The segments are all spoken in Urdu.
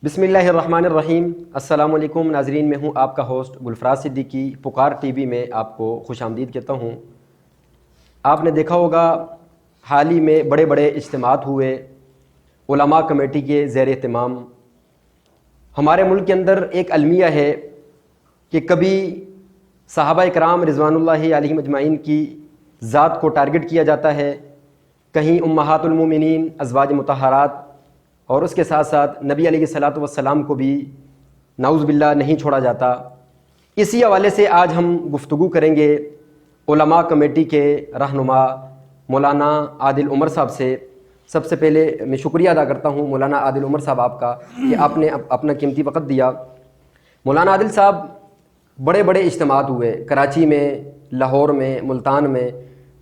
بسم اللہ الرحمن الرحیم۔ السلام علیکم ناظرین، میں ہوں آپ کا ہوسٹ گلفراز صدیقی۔ پکار ٹی وی میں آپ کو خوش آمدید کہتا ہوں۔ آپ نے دیکھا ہوگا حال ہی میں بڑے بڑے اجتماعات ہوئے علماء کمیٹی کے زیر اہتمام۔ ہمارے ملک کے اندر ایک المیہ ہے کہ کبھی صحابہ کرام رضوان اللہ علیہم اجمعین کی ذات کو ٹارگٹ کیا جاتا ہے، کہیں امہات المومنین ازواج مطہرات، اور اس کے ساتھ ساتھ نبی علیہ الصلاۃ والسلام کو بھی نعوذ باللہ نہیں چھوڑا جاتا۔ اسی حوالے سے آج ہم گفتگو کریں گے علماء کمیٹی کے رہنما مولانا عادل عمر صاحب سے۔ سب سے پہلے میں شکریہ ادا کرتا ہوں مولانا عادل عمر صاحب آپ کا کہ آپ نے اپنا قیمتی وقت دیا۔ مولانا عادل صاحب، بڑے بڑے اجتماعات ہوئے کراچی میں، لاہور میں، ملتان میں،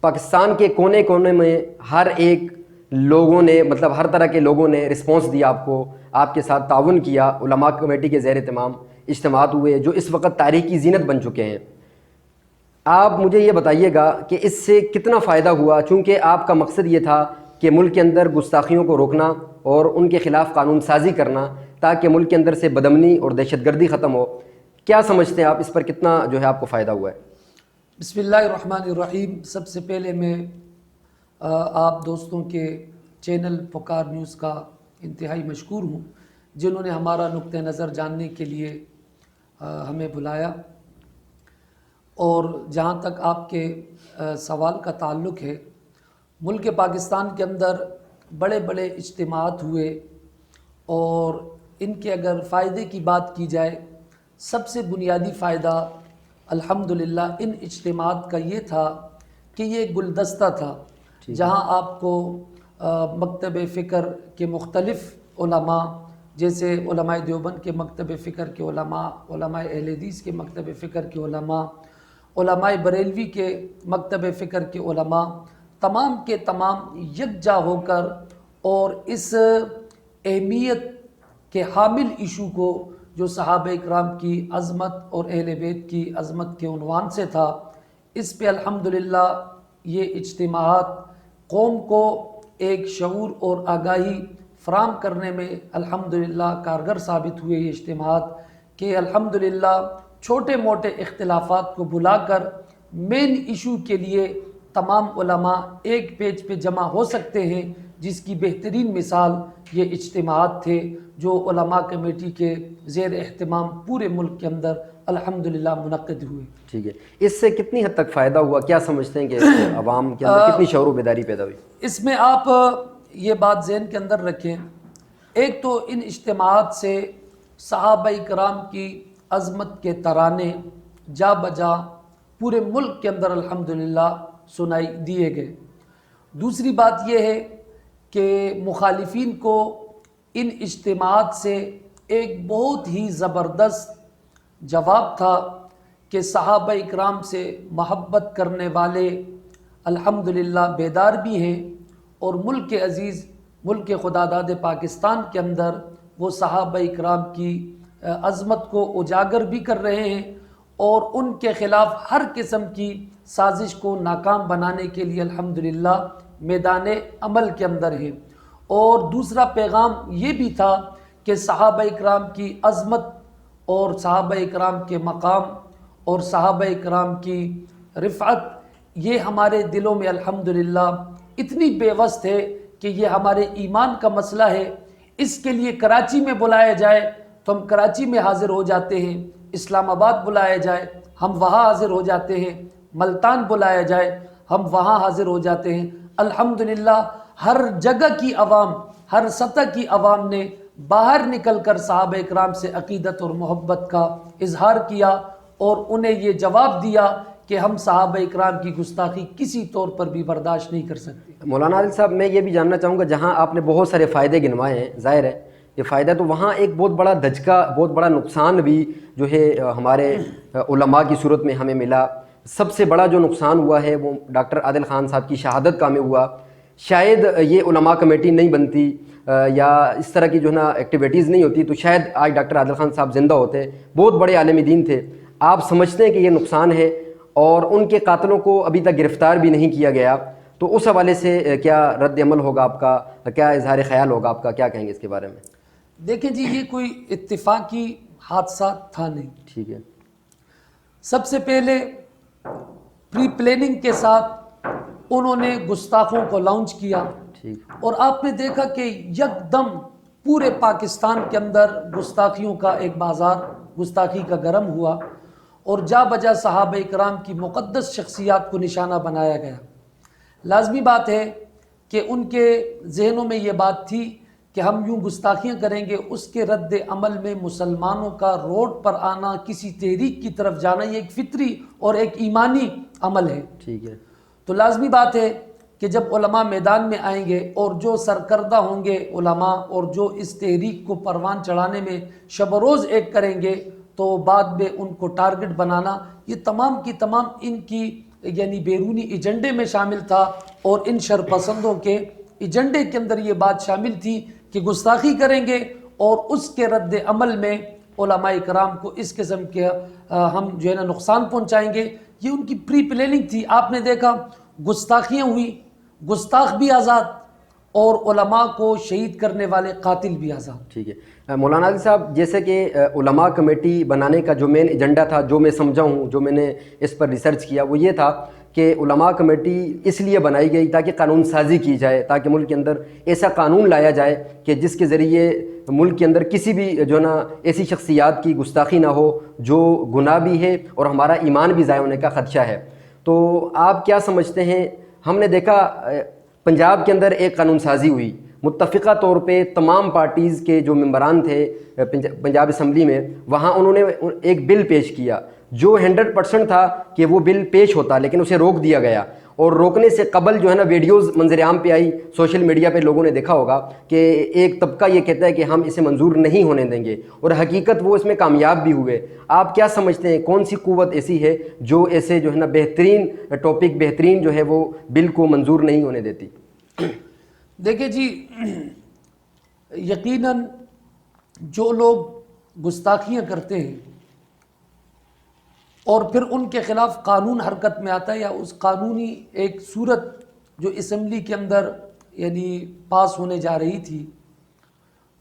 پاکستان کے کونے کونے میں، ہر ایک لوگوں نے ہر طرح کے لوگوں نے رسپانس دیا آپ کو، آپ کے ساتھ تعاون کیا۔ علماء کمیٹی کے زیر اہتمام اجتماعات ہوئے جو اس وقت تاریخی زینت بن چکے ہیں۔ آپ مجھے یہ بتائیے گا کہ اس سے کتنا فائدہ ہوا، چونکہ آپ کا مقصد یہ تھا کہ ملک کے اندر گستاخیوں کو روکنا اور ان کے خلاف قانون سازی کرنا تاکہ ملک کے اندر سے بدامنی اور دہشت گردی ختم ہو۔ کیا سمجھتے ہیں آپ اس پر کتنا آپ کو فائدہ ہوا ہے؟ بسم اللہ الرحمن الرحیم۔ سب سے پہلے میں آپ دوستوں کے چینل پکار نیوز کا انتہائی مشکور ہوں جنہوں نے ہمارا نقطہ نظر جاننے کے لیے ہمیں بلایا۔ اور جہاں تک آپ کے سوال کا تعلق ہے، ملک پاکستان کے اندر بڑے بڑے اجتماعات ہوئے، اور ان کے اگر فائدے کی بات کی جائے، سب سے بنیادی فائدہ الحمدللہ ان اجتماعات کا یہ تھا کہ یہ ایک گلدستہ تھا جہاں آپ کو مکتب فکر کے مختلف علماء، جیسے علماء دیوبند کے مکتب فکر کے علماء، علماء اہل حدیث کے مکتب فکر کے علماء، علماء بریلوی کے مکتب فکر کے علماء، تمام کے تمام یکجا ہو کر اور اس اہمیت کے حامل ایشو کو جو صحابہ اکرام کی عظمت اور اہل بیت کی عظمت کے عنوان سے تھا، اس پہ الحمدللہ یہ اجتماعات قوم کو ایک شعور اور آگاہی فراہم کرنے میں الحمدللہ کارگر ثابت ہوئے یہ اجتماعات، کہ الحمدللہ چھوٹے موٹے اختلافات کو بھلا کر مین ایشو کے لیے تمام علماء ایک پیج پہ جمع ہو سکتے ہیں، جس کی بہترین مثال یہ اجتماعات تھے جو علماء کمیٹی کے زیر اہتمام پورے ملک کے اندر الحمدللہ منعقد ہوئے۔ ٹھیک ہے، اس سے کتنی حد تک فائدہ ہوا؟ کیا سمجھتے ہیں کہ عوام کے اندر کتنی شعور و بیداری پیدا ہوئی؟ اس میں آپ یہ بات ذہن کے اندر رکھیں، ایک تو ان اجتماعات سے صحابہ کرام کی عظمت کے ترانے جا بجا پورے ملک کے اندر الحمدللہ سنائی دیے گئے۔ دوسری بات یہ ہے کہ مخالفین کو ان اجتماعات سے ایک بہت ہی زبردست جواب تھا کہ صحابہ اکرام سے محبت کرنے والے الحمدللہ بیدار بھی ہیں، اور ملک عزیز، ملک خدا داد پاکستان کے اندر وہ صحابہ اکرام کی عظمت کو اجاگر بھی کر رہے ہیں، اور ان کے خلاف ہر قسم کی سازش کو ناکام بنانے کے لیے الحمدللہ میدان عمل کے اندر ہیں۔ اور دوسرا پیغام یہ بھی تھا کہ صحابہ اکرام کی عظمت اور صحابہ اکرام کے مقام اور صحابہ اکرام کی رفعت یہ ہمارے دلوں میں الحمدللہ اتنی بے وسط ہے کہ یہ ہمارے ایمان کا مسئلہ ہے۔ اس کے لیے کراچی میں بلایا جائے تو ہم کراچی میں حاضر ہو جاتے ہیں، اسلام آباد بلایا جائے ہم وہاں حاضر ہو جاتے ہیں، ملتان بلایا جائے ہم وہاں حاضر ہو جاتے ہیں۔ الحمدللہ ہر جگہ کی عوام، ہر سطح کی عوام نے باہر نکل کر صحابہ اکرام سے عقیدت اور محبت کا اظہار کیا، اور انہیں یہ جواب دیا کہ ہم صحابہ اکرام کی گستاخی کسی طور پر بھی برداشت نہیں کر سکتے۔ مولانا عادل صاحب، میں یہ بھی جاننا چاہوں گا، جہاں آپ نے بہت سارے فائدے گنوائے ہیں، ظاہر ہے یہ فائدہ، تو وہاں ایک بہت بڑا دھچکا، بہت بڑا نقصان بھی ہمارے علماء کی صورت میں ہمیں ملا۔ سب سے بڑا جو نقصان ہوا ہے وہ ڈاکٹر عادل خان صاحب کی شہادت کا ہمیں ہوا۔ شاید یہ علماء کمیٹی نہیں بنتی یا اس طرح کی ایکٹیویٹیز نہیں ہوتی تو شاید آج ڈاکٹر عادل خان صاحب زندہ ہوتے۔ بہت بڑے عالم دین تھے۔ آپ سمجھتے ہیں کہ یہ نقصان ہے، اور ان کے قاتلوں کو ابھی تک گرفتار بھی نہیں کیا گیا، تو اس حوالے سے کیا رد عمل ہوگا آپ کا، کیا اظہار خیال ہوگا آپ کا، کیا کہیں گے اس کے بارے میں؟ دیکھیں جی یہ کوئی اتفاقی حادثہ تھا نہیں. ٹھیک ہے. سب سے پہلے پری پلاننگ کے ساتھ انہوں نے گستاخوں کو لانچ کیا ٹھیک. اور آپ نے دیکھا کہ یکدم پورے پاکستان کے اندر گستاخیوں کا ایک بازار گستاخی کا گرم ہوا اور جا بجا صحابہ کرام کی مقدس شخصیات کو نشانہ بنایا گیا. لازمی بات ہے کہ ان کے ذہنوں میں یہ بات تھی کہ ہم یوں گستاخیاں کریں گے، اس کے رد عمل میں مسلمانوں کا روڈ پر آنا، کسی تحریک کی طرف جانا، یہ ایک فطری اور ایک ایمانی عمل ہے. ٹھیک ہے. تو لازمی بات ہے کہ جب علماء میدان میں آئیں گے اور جو سرکردہ ہوں گے علماء اور جو اس تحریک کو پروان چڑھانے میں شب و روز ایک کریں گے تو بعد میں ان کو ٹارگٹ بنانا یہ تمام کی تمام ان کی یعنی بیرونی ایجنڈے میں شامل تھا اور ان شرپسندوں کے ایجنڈے کے اندر یہ بات شامل تھی کہ گستاخی کریں گے اور اس کے رد عمل میں علماء کرام کو اس قسم کے ہم جو ہے نا نقصان پہنچائیں گے. یہ ان کی پری پلاننگ تھی. آپ نے دیکھا گستاخیاں ہوئی، گستاخ بھی آزاد اور علماء کو شہید کرنے والے قاتل بھی آزاد. ٹھیک ہے. مولانا عادل صاحب، جیسے کہ علماء کمیٹی بنانے کا جو مین ایجنڈا تھا، جو میں سمجھا ہوں، جو میں نے اس پر ریسرچ کیا، وہ یہ تھا کہ علماء کمیٹی اس لیے بنائی گئی تاکہ قانون سازی کی جائے، تاکہ ملک کے اندر ایسا قانون لایا جائے کہ جس کے ذریعے ملک کے اندر کسی بھی جو ہے نا ایسی شخصیات کی گستاخی نہ ہو جو گناہ بھی ہے اور ہمارا ایمان بھی ضائع ہونے کا خدشہ ہے. تو آپ کیا سمجھتے ہیں؟ ہم نے دیکھا پنجاب کے اندر ایک قانون سازی ہوئی، متفقہ طور پہ تمام پارٹیز کے جو ممبران تھے پنجاب اسمبلی میں، وہاں انہوں نے ایک بل پیش کیا جو 100% تھا کہ وہ بل پیش ہوتا، لیکن اسے روک دیا گیا. اور روکنے سے قبل جو ہے نا ویڈیوز منظر عام پہ آئی، سوشل میڈیا پہ لوگوں نے دیکھا ہوگا کہ ایک طبقہ یہ کہتا ہے کہ ہم اسے منظور نہیں ہونے دیں گے، اور حقیقت وہ اس میں کامیاب بھی ہوئے. آپ کیا سمجھتے ہیں کون سی قوت ایسی ہے جو ایسے جو ہے نا بہترین ٹاپک، بہترین جو ہے وہ بل کو منظور نہیں ہونے دیتی؟ دیکھیں جی، یقیناً جو لوگ گستاخیاں کرتے ہیں اور پھر ان کے خلاف قانون حرکت میں آتا ہے یا اس قانونی ایک صورت جو اسمبلی کے اندر یعنی پاس ہونے جا رہی تھی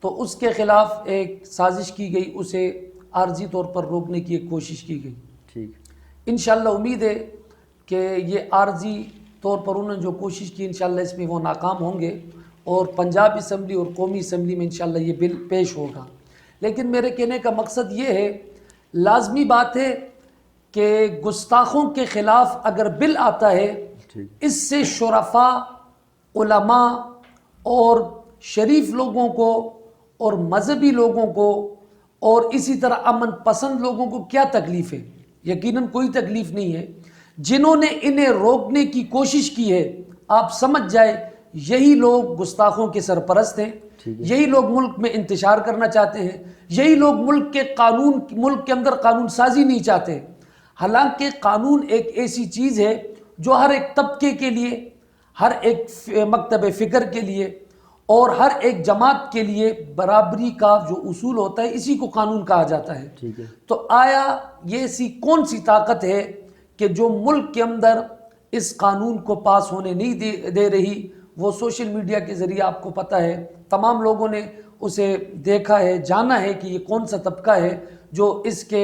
تو اس کے خلاف ایک سازش کی گئی، اسے عارضی طور پر روکنے کی ایک کوشش کی گئی. ٹھیک. انشاءاللہ امید ہے کہ یہ عارضی طور پر انہوں نے جو کوشش کی انشاءاللہ اس میں وہ ناکام ہوں گے اور پنجاب اسمبلی اور قومی اسمبلی میں انشاءاللہ یہ بل پیش ہوگا. لیکن میرے کہنے کا مقصد یہ ہے، لازمی بات ہے کہ گستاخوں کے خلاف اگر بل آتا ہے اس سے شرفاء، علماء اور شریف لوگوں کو اور مذہبی لوگوں کو اور اسی طرح امن پسند لوگوں کو کیا تکلیف ہے؟ یقیناً کوئی تکلیف نہیں ہے. جنہوں نے انہیں روکنے کی کوشش کی ہے آپ سمجھ جائے یہی لوگ گستاخوں کے سرپرست ہیں، یہی لوگ ملک میں انتشار کرنا چاہتے ہیں، یہی لوگ ملک کے اندر قانون سازی نہیں چاہتے. حالانکہ قانون ایک ایسی چیز ہے جو ہر ایک طبقے کے لیے، ہر ایک مکتب فکر کے لیے اور ہر ایک جماعت کے لیے برابری کا جو اصول ہوتا ہے اسی کو قانون کہا جاتا ہے. تو آیا یہ ایسی کون سی طاقت ہے کہ جو ملک کے اندر اس قانون کو پاس ہونے نہیں دے رہی؟ وہ سوشل میڈیا کے ذریعے آپ کو پتہ ہے تمام لوگوں نے اسے دیکھا ہے، جانا ہے کہ یہ کون سا طبقہ ہے جو اس کے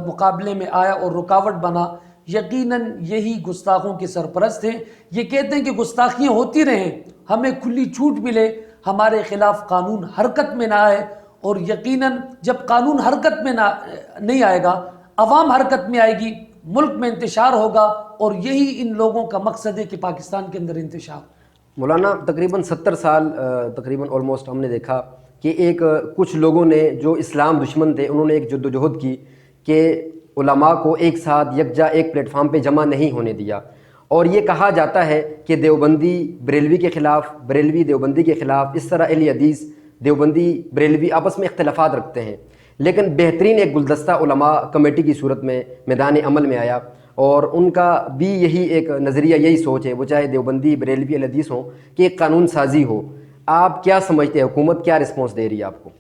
مقابلے میں آیا اور رکاوٹ بنا. یقیناً یہی گستاخوں کے سرپرست ہیں. یہ کہتے ہیں کہ گستاخیاں ہوتی رہیں، ہمیں کھلی چھوٹ ملے، ہمارے خلاف قانون حرکت میں نہ آئے. اور یقیناً جب قانون حرکت میں نہیں آئے گا، عوام حرکت میں آئے گی، ملک میں انتشار ہوگا اور یہی ان لوگوں کا مقصد ہے کہ پاکستان کے اندر انتشار. مولانا تقریباً 70 سال تقریباً آلموسٹ ہم نے دیکھا کہ ایک کچھ لوگوں نے جو اسلام دشمن تھے انہوں نے ایک جدوجہد کی کہ علماء کو ایک ساتھ یکجا ایک پلیٹ فارم پہ جمع نہیں ہونے دیا. اور یہ کہا جاتا ہے کہ دیوبندی بریلوی کے خلاف، بریلوی دیوبندی کے خلاف، اس طرح اہل حدیث دیوبندی بریلوی آپس میں اختلافات رکھتے ہیں. لیکن بہترین ایک گلدستہ علماء کمیٹی کی صورت میں میدان عمل میں آیا اور ان کا بھی یہی ایک نظریہ، یہی سوچ ہے، وہ چاہے دیوبندی بریلوی اہل حدیث ہوں، کہ ایک قانون سازی ہو. آپ کیا سمجھتے ہیں، حکومت کیا رسپانس دے رہی ہے آپ کو؟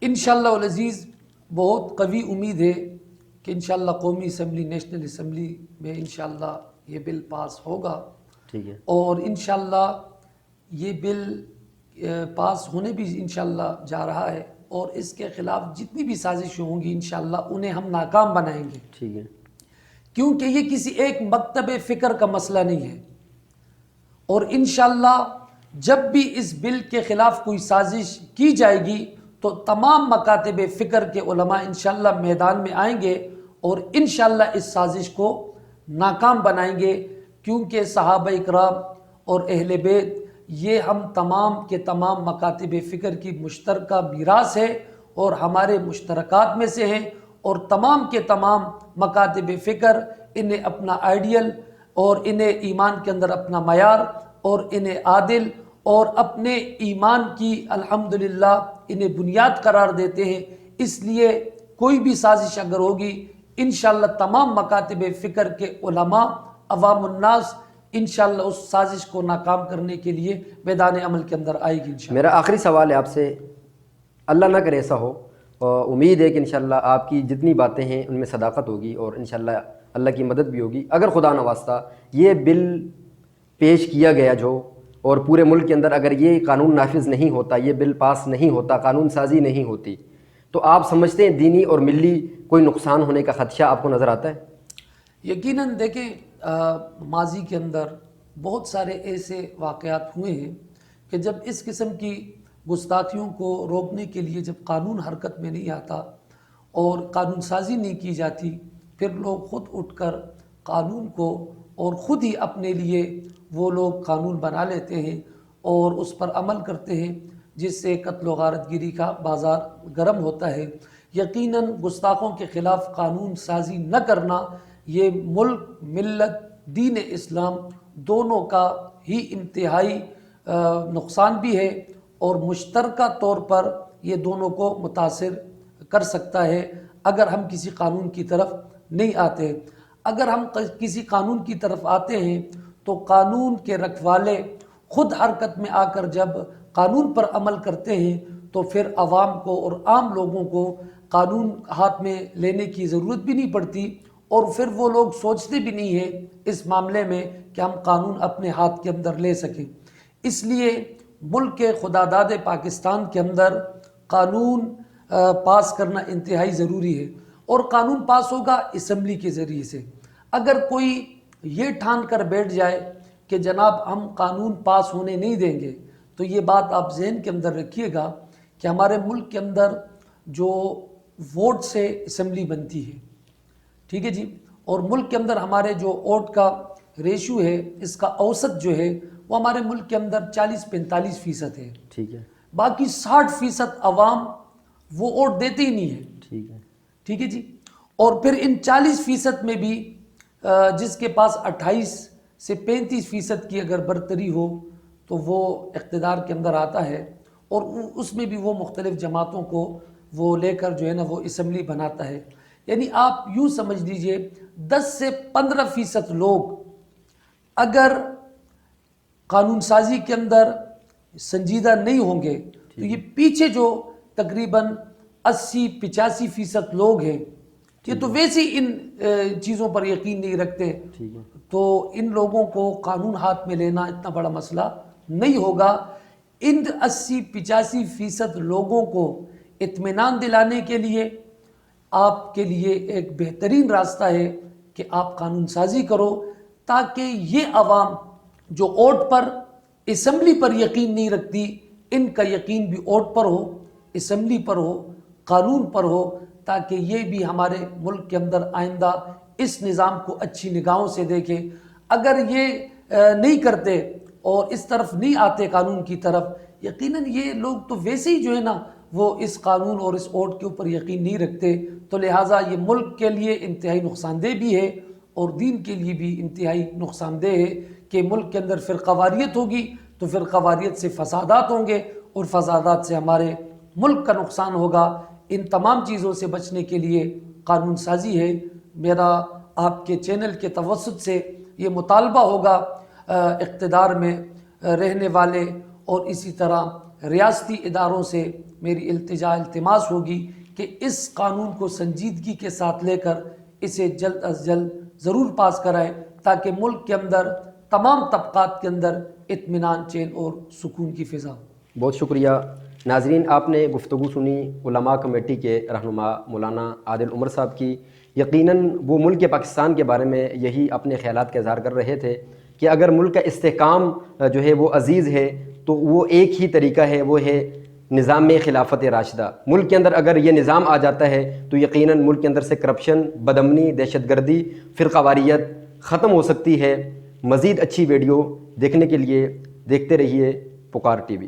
انشاءاللہ العزیز بہت قوی امید ہے کہ انشاءاللہ قومی اسمبلی، نیشنل اسمبلی میں انشاءاللہ یہ بل پاس ہوگا. ٹھیک ہے. اور انشاءاللہ یہ بل پاس ہونے بھی انشاءاللہ جا رہا ہے، اور اس کے خلاف جتنی بھی سازشیں ہوں گی انشاءاللہ انہیں ہم ناکام بنائیں گے، ٹھیک ہے، کیونکہ یہ کسی ایک مکتب فکر کا مسئلہ نہیں ہے۔ اور انشاءاللہ جب بھی اس بل کے خلاف کوئی سازش کی جائے گی تو تمام مکاتب فکر کے علماء انشاءاللہ میدان میں آئیں گے اور انشاءاللہ اس سازش کو ناکام بنائیں گے، کیونکہ صحابہ اکرام اور اہل بیت یہ ہم تمام کے تمام مکاتب فکر کی مشترکہ میراث ہے اور ہمارے مشترکات میں سے ہیں، اور تمام کے تمام مکاتب فکر انہیں اپنا آئیڈیل اور انہیں ایمان کے اندر اپنا معیار اور انہیں عادل اور اپنے ایمان کی الحمدللہ انہیں بنیاد قرار دیتے ہیں۔ اس لیے کوئی بھی سازش اگر ہوگی انشاءاللہ تمام مکاتب فکر کے علماء، عوام الناس انشاءاللہ اس سازش کو ناکام کرنے کے لیے میدان عمل کے اندر آئے گی انشاءاللہ۔ میرا آخری سوال ہے آپ سے، اللہ نہ کرے ایسا ہو، اور امید ہے کہ انشاءاللہ آپ کی جتنی باتیں ہیں ان میں صداقت ہوگی اور انشاءاللہ اللہ کی مدد بھی ہوگی۔ اگر خدا نواستہ یہ بل پیش کیا گیا جو، اور پورے ملک کے اندر اگر یہ قانون نافذ نہیں ہوتا، یہ بل پاس نہیں ہوتا، قانون سازی نہیں ہوتی، تو آپ سمجھتے ہیں دینی اور ملی کوئی نقصان ہونے کا خدشہ آپ کو نظر آتا ہے؟ یقیناً دیکھیں، ماضی کے اندر بہت سارے ایسے واقعات ہوئے ہیں کہ جب اس قسم کی گستاخیوں کو روکنے کے لیے جب قانون حرکت میں نہیں آتا اور قانون سازی نہیں کی جاتی، پھر لوگ خود اٹھ کر قانون کو اور خود ہی اپنے لیے وہ لوگ قانون بنا لیتے ہیں اور اس پر عمل کرتے ہیں، جس سے قتل و غارت گیری کا بازار گرم ہوتا ہے۔ یقیناً گستاخوں کے خلاف قانون سازی نہ کرنا یہ ملک، ملت، دین اسلام دونوں کا ہی انتہائی نقصان بھی ہے، اور مشترکہ طور پر یہ دونوں کو متاثر کر سکتا ہے اگر ہم کسی قانون کی طرف نہیں آتے۔ اگر ہم کسی قانون کی طرف آتے ہیں تو قانون کے رکھوالے خود حرکت میں آ کر جب قانون پر عمل کرتے ہیں تو پھر عوام کو اور عام لوگوں کو قانون ہاتھ میں لینے کی ضرورت بھی نہیں پڑتی، اور پھر وہ لوگ سوچتے بھی نہیں ہیں اس معاملے میں کہ ہم قانون اپنے ہاتھ کے اندر لے سکیں۔ اس لیے ملک کے خدا داد پاکستان کے اندر قانون پاس کرنا انتہائی ضروری ہے، اور قانون پاس ہوگا اسمبلی کے ذریعے سے۔ اگر کوئی یہ ٹھان کر بیٹھ جائے کہ جناب ہم قانون پاس ہونے نہیں دیں گے، تو یہ بات آپ ذہن کے اندر رکھیے گا کہ ہمارے ملک کے اندر جو ووٹ سے اسمبلی بنتی ہے، ٹھیک ہے جی، اور ملک کے اندر ہمارے جو ووٹ کا ریشو ہے، اس کا اوسط جو ہے وہ ہمارے ملک کے اندر 40-45% ہے، ٹھیک ہے، باقی 60% عوام وہ ووٹ دیتے ہی نہیں ہے، ٹھیک ہے، ٹھیک ہے جی۔ اور پھر ان 40% میں بھی جس کے پاس 28 سے 35% کی اگر برتری ہو تو وہ اقتدار کے اندر آتا ہے، اور اس میں بھی وہ مختلف جماعتوں کو وہ لے کر جو ہے نا وہ اسمبلی بناتا ہے۔ یعنی آپ یوں سمجھ لیجئے 10 سے 15% لوگ اگر قانون سازی کے اندر سنجیدہ نہیں ہوں گے تو یہ پیچھے جو تقریباً 80-85% لوگ ہیں، یہ تو ویسے ان چیزوں پر یقین نہیں رکھتے، تو ان لوگوں کو قانون ہاتھ میں لینا اتنا بڑا مسئلہ نہیں ہوگا۔ ان 80-85% لوگوں کو اطمینان دلانے کے لیے آپ کے لیے ایک بہترین راستہ ہے کہ آپ قانون سازی کرو، تاکہ یہ عوام جو ووٹ پر، اسمبلی پر یقین نہیں رکھتی، ان کا یقین بھی ووٹ پر ہو، اسمبلی پر ہو، قانون پر ہو، تاکہ یہ بھی ہمارے ملک کے اندر آئندہ اس نظام کو اچھی نگاہوں سے دیکھیں۔ اگر یہ نہیں کرتے اور اس طرف نہیں آتے قانون کی طرف، یقیناً یہ لوگ تو ویسے ہی جو ہے نا وہ اس قانون اور اس ووٹ کے اوپر یقین نہیں رکھتے، تو لہٰذا یہ ملک کے لیے انتہائی نقصان دہ بھی ہے اور دین کے لیے بھی انتہائی نقصان دہ ہے کہ ملک کے اندر فرقہ واریت ہوگی تو فرقہ واریت سے فسادات ہوں گے اور فسادات سے ہمارے ملک کا نقصان ہوگا۔ ان تمام چیزوں سے بچنے کے لیے قانون سازی ہے۔ میرا آپ کے چینل کے توسط سے یہ مطالبہ ہوگا اقتدار میں رہنے والے اور اسی طرح ریاستی اداروں سے میری التماس ہوگی کہ اس قانون کو سنجیدگی کے ساتھ لے کر اسے جلد از جلد ضرور پاس کرائیں، تاکہ ملک کے اندر تمام طبقات کے اندر اطمینان، چین اور سکون کی فضا ہو۔ بہت شکریہ ناظرین، آپ نے گفتگو سنی علماء کمیٹی کے رہنما مولانا عادل عمر صاحب کی۔ یقیناً وہ ملک پاکستان کے بارے میں یہی اپنے خیالات کا اظہار کر رہے تھے کہ اگر ملک کا استحکام جو ہے وہ عزیز ہے تو وہ ایک ہی طریقہ ہے، وہ ہے نظام خلافت راشدہ۔ ملک کے اندر اگر یہ نظام آ جاتا ہے تو یقیناً ملک کے اندر سے کرپشن، بدامنی، دہشت گردی، فرقہ واریت ختم ہو سکتی ہے۔ مزید اچھی ویڈیو دیکھنے کے لیے دیکھتے رہیے پکار ٹی وی۔